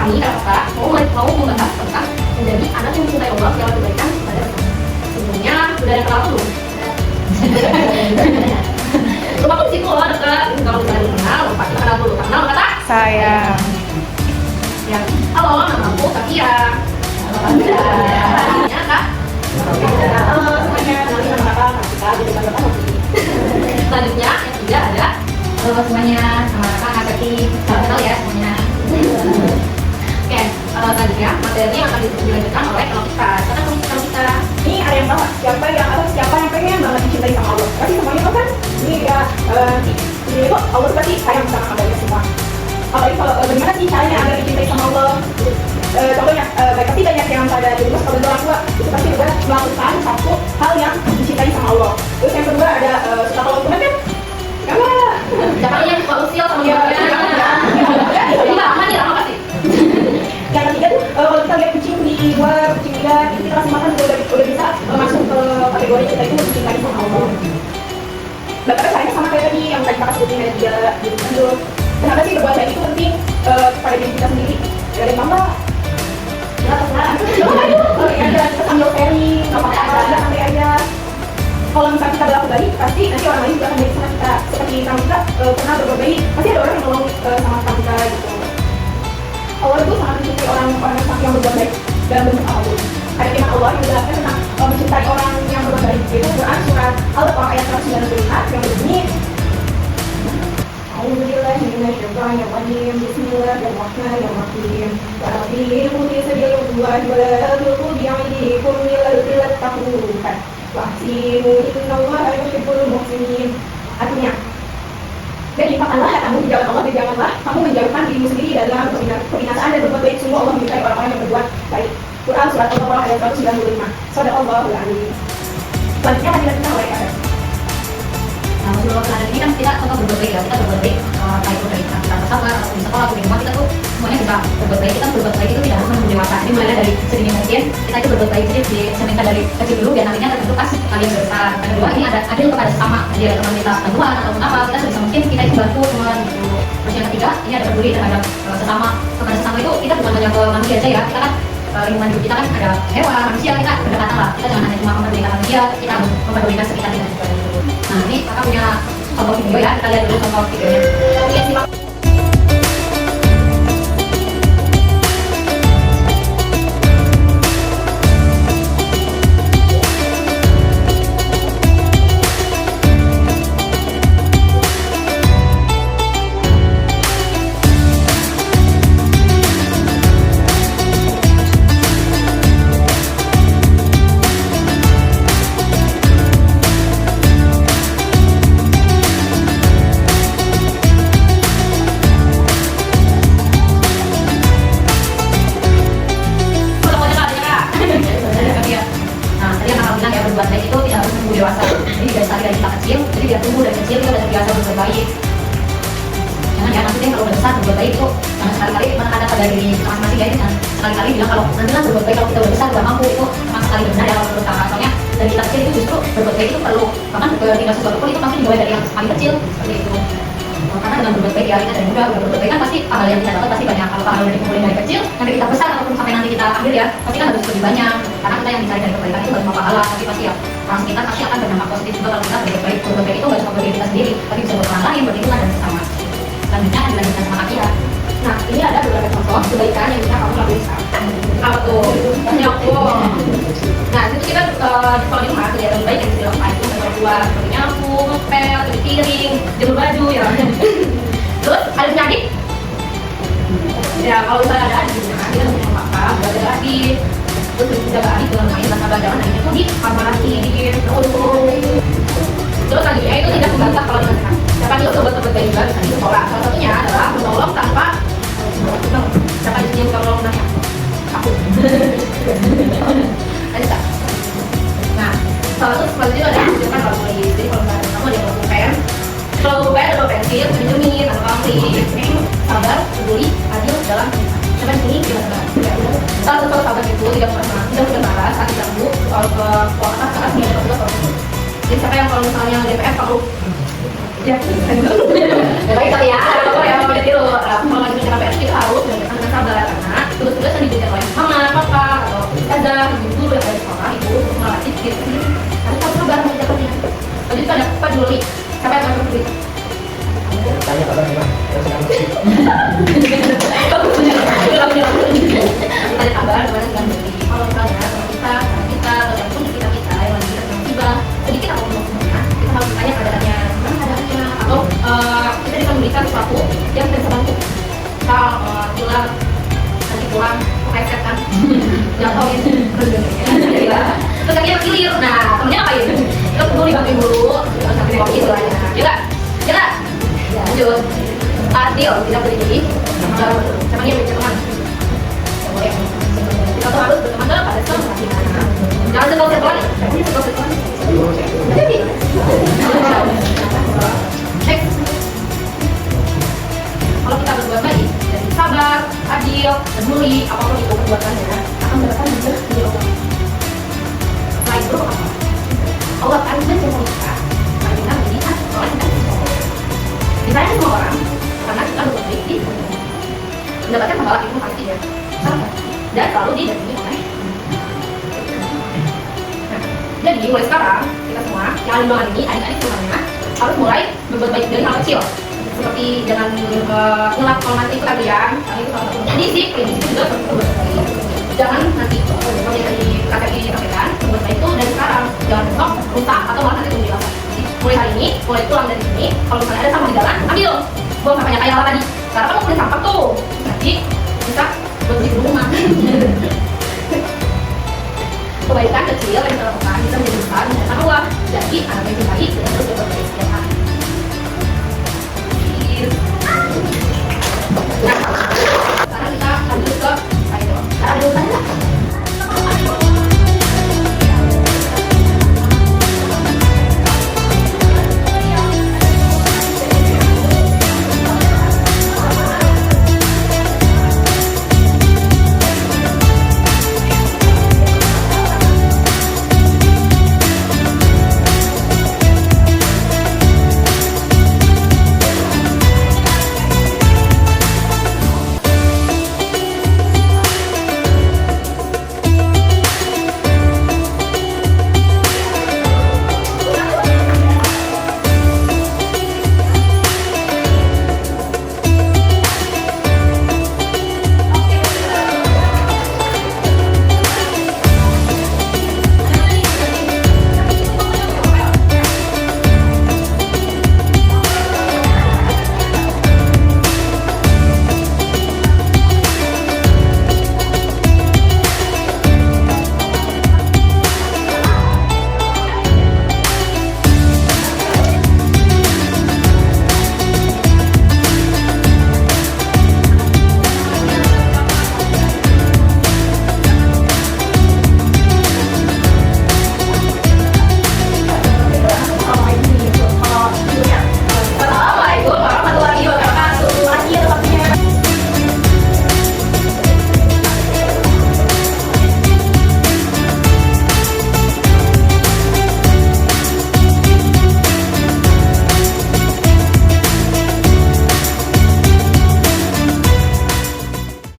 kami kakak mau membahas tentang menjadi anak yang mencintai Allah yang diberikan kepada kita. Sebelumnya sudah ada kenal belum? Rumahku di situ loh dekat. Kalau misalnya belum kenal, lupa kita kenal dulu. Kenal kata? Saya. Ya, halo, namaku Katia. Ya, Kak. Halo semuanya, nama kakak Katia. Jadi kakak selanjutnya yang ketiga ada halo semuanya, nama kakak Kaseti. Salam kenal ya semuanya. Oke, selanjutnya materi yang akan dilanjutkan oleh kalau kita. Kalau kita Ini ada yang tahu siapa yang pengen banget dicintai sama Allah. Pasti semuanya tahu kan? Ini ya ini itu Allah pasti sayang sama hambanya semua. Apalagi kalau bagaimana sih caranya agar dicintai sama Allah? Contohnya pasti banyak yang pada di rumah kalau orang tua itu pasti juga melakukan satu hal yang dicintai sama Allah. Terus yang kedua ada suka kalau Tuhan kan? Enggak. jangan yang kalau usil sama dia. Ini aman ya, lama pasti. Yang ketiga tuh kalau kita lihat kucing di luar, kucing liar, itu kita kasih makan juga udah bisa masuk ke kategori kita itu dicintai sama Allah. Bahkan saya sama kayak tadi yang tadi kakak sebutin ada 3 gitu. Kenapa sih berbuat baik itu penting pada diri kita sendiri? Dari mama, ya terserah. Kalau ada kita sambil sharing, nggak pakai ada sampai aja. Kalau misalnya kita berlaku baik, pasti nanti orang lain juga akan baik sama kita. Seperti kamu kita pernah berbuat baik, pasti ada orang yang nolong sama kita gitu. Allah itu sangat mencintai orang yang berbuat baik dalam bentuk apapun. Ada firman Allah yang menjelaskan tentang mencintai orang yang berbuat baik. Itu Quran surat Al-Baqarah ayat 195 yang berbunyi A'udzubillahi minasyaitonir rajim. Bismillahirrahmanirrahim. Wa atii'u fi sabilillahi wa la tulqu bi'aydikum ila tahluka. Wa ahsinu innallaha yuhibbul muhsinin. Artinya, dan infakkanlah kamu di jalan Allah dan janganlah kamu menjauhkan dirimu sendiri dalam kebinasaan dan berbuat baik. Sungguh Allah mencintai orang-orang yang berbuat baik. Quran surat Al-Baqarah ayat 195. Shadaqallahul adzim. Selanjutnya akan dilanjutkan oleh Kak. Nah, sebelum ada ini kan kita contoh berbuat baik ya, kita berbuat baik baik itu dari kita bersama atau di sekolah atau di rumah kita tuh semuanya bisa berbuat baik. Kita berbuat baik itu tidak harus menunggu dewasa. Jadi mulai dari sedini mungkin kita itu berbuat baik jadi diseminkan dari kecil dulu biar nantinya terbentuk pas kalian besar. Yang kedua ini ada adil kepada sesama. Jadi ada teman kita bantuan ataupun apa kita sebisa mungkin kita itu bantu teman gitu. Terus yang ketiga ini ada peduli terhadap sesama. Kepada sesama itu kita bukan hanya ke manusia aja ya, kita kan lingkungan hidup kita kan ada hewan, manusia, kita berdekatan lah. Kita jangan hanya cuma memperdulikan manusia, kita harus memperdulikan sekitar kita juga. Nah ini kakak punya contoh video ya, kita lihat dulu contoh videonya. Oke, simak. Berbuat baik itu tidak harus menunggu dewasa. Jadi dari kita kecil, jadi biar tumbuh dari kecil kita udah terbiasa berbuat baik. Jangan ya, maksudnya kalau udah besar berbuat baik itu jangan sekali-kali ada pada diri masing-masing ya, jangan sekali-kali bilang kalau nanti lah berbuat baik kalau kita udah besar udah mampu, itu sama sekali benar ya kalau menurut kakak. Soalnya dari kita kecil itu justru berbuat baik itu perlu, bahkan tinggal sesuatu pun itu pasti dimulai dari yang paling kecil seperti itu. Karena dengan berbuat baik ya kita dari muda udah berbuat baik kan pasti pahala yang kita dapat pasti banyak. Kalau pahala udah dikumpulin dari kecil, nanti kita besar ataupun sampai nanti kita ambil ya, pasti kan harus lebih banyak. Karena kita yang dicari dari kebaikan itu bukan cuma pahala, tapi pasti ya orang sekitar pasti akan berdampak positif juga kalau kita berbuat baik. Berbuat baik itu bukan cuma buat diri kita sendiri, tapi bisa buat orang lain, buat lingkungan dan sesama. Selanjutnya akan dilanjutkan sama Katia. Nah, ini ada beberapa contoh kebaikan yang bisa kamu lakukan sekarang. Apa tuh? Banyak tuh. Nah, itu kita kalau di rumah kegiatan baik yang bisa dilakukan itu berdua, seperti nyapu, ngepel, cuci piring, jemur baju ya. Terus ada punya adik? Ya, kalau misalnya ada adik, nah kita punya papa, belajar adik. Terus jaga adik dengan main bahasa pelajaran adiknya tuh di kamar adik. Terus selanjutnya itu tidak membantah kalau dikatakan. Siapa juga sobat-sobat baik juga bisa di sekolah. Salah satunya adalah menolong tanpa siapa di sini yang menolong nanya? Aku. Ada. Nah, salah satu selanjutnya ada menunjukkan kalau tulis. Jadi kalau misalnya kamu ada yang pen, kalau pen ada pensil, pinjemin atau pamflet. Sabar, peduli, adil dalam coba sini gimana? Salah satu sahabat itu tidak marah saat diganggu soal kekuatan saat dia juga. Jadi siapa yang kalau misalnya DPR perlu ya, baik kali ya, kalau yang mau ditiru, kalau lagi bicara PS itu harus dengan sabar karena doang, kayak set kan, jatuhin, terus kakinya kilir, nah temennya ngapain? Terus dulu dibantuin dulu, terus sampai kopi istilahnya, ya nggak? Ya nggak? Lanjut, adil, tidak berdiri, sama dia berteman, boleh. Kita tuh harus berteman dalam pada semua jangan sekol-sekolan, sekol-sekolan. Jadi, next. Kalau kita berbuat baik, jadi sabar, adil, peduli, apapun itu perbuatannya akan mendapatkan juga dari Allah. Setelah itu apa? Allah akan mencintai kita karena kita menjadi orang yang disayang semua orang karena kita berbuat baik di mendapatkan pahala itu pasti ya, dan selalu didampingi oleh. Jadi mulai sekarang kita semua yang lingkungan ini adik-adik semuanya harus mulai berbuat baik dari hal kecil seperti jangan ngelap kalau nanti kalian itu salah satu disiplin juga berbuat baik. Jangan nanti kalau dari kakak ini sampaikan berbuat baik itu dari sekarang, jangan besok rusak atau malah nanti tunggu di lapangan. Mulai hari ini, mulai pulang dari sini, kalau misalnya ada sampah di jalan, ambil buang sampahnya kayak apa tadi. Karena kamu punya sampah tuh, nanti bisa bersih di rumah. Kebaikan kecil yang kita lakukan bisa menjadi besar dan Allah. Jadi anak yang baik